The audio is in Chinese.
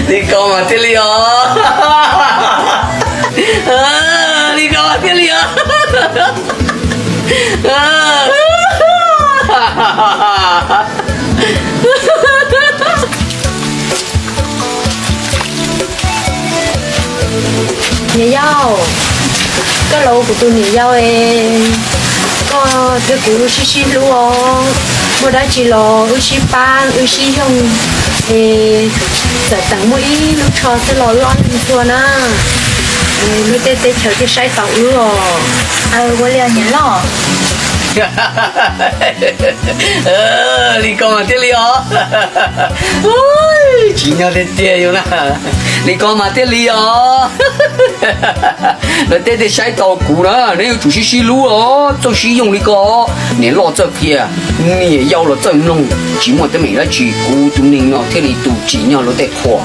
你讲嘛这里哦，你讲嘛这里哦，你要，个老古都你要诶，个这古是路哦，我来去咯，有时班，有时用诶，在等我一路车是老乱错呢，你得调的晒到哦，我2年了。你讲嘛这里哦，哎，奇妙的爹有啦，你讲嘛这里哦，那爹爹晒到骨了，你要就是西路哦，就是用那个，你老这些，你也要了整弄，起码得没了去，古都人哦，这里都奇妙了得花，